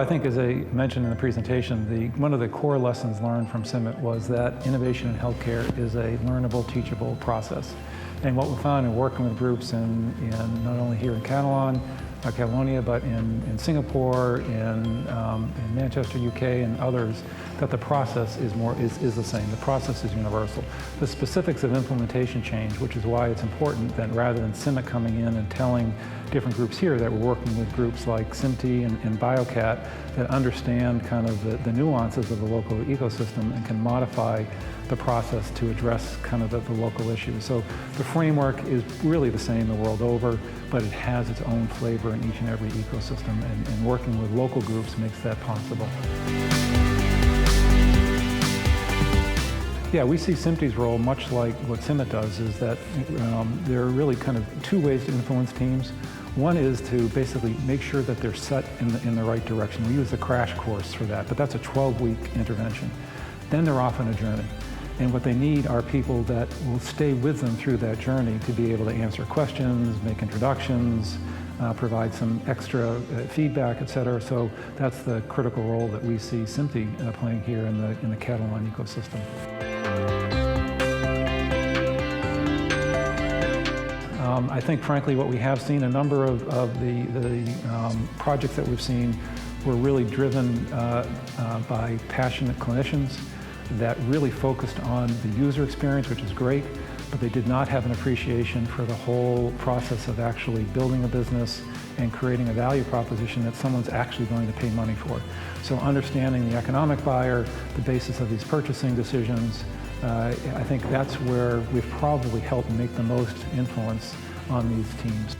I think as I mentioned in the presentation, one of the core lessons learned from CIMIT was that innovation in healthcare is a learnable, teachable process. And what we found in working with groups in not only here in Catalonia, but in Singapore, in Manchester, UK, and others, that the process is the same. The process is universal. The specifics of implementation change, which is why it's important that rather than CIMIT coming in and telling different groups here, that we're working with groups like CIMTI and BioCat that understand kind of the nuances of the local ecosystem and can modify the process to address kind of the local issues. So the framework is really the same the world over, but it has its own flavor in each and every ecosystem, and working with local groups makes that possible. Yeah, we see CIMTI's role much like what CIMIT does, is that there are really kind of two ways to influence teams. One is to basically make sure that they're set in the right direction. We use a crash course for that, but that's a 12-week intervention. Then they're off on a journey. And what they need are people that will stay with them through that journey to be able to answer questions, make introductions, provide some extra feedback, et cetera. So that's the critical role that we see CIMTI playing here in the Catalan ecosystem. I think, frankly, what we have seen, a number of the projects that we've seen were really driven by passionate clinicians that really focused on the user experience, which is great, but they did not have an appreciation for the whole process of actually building a business and creating a value proposition that someone's actually going to pay money for. So understanding the economic buyer, the basis of these purchasing decisions, I think that's where we've probably helped make the most influence on these teams.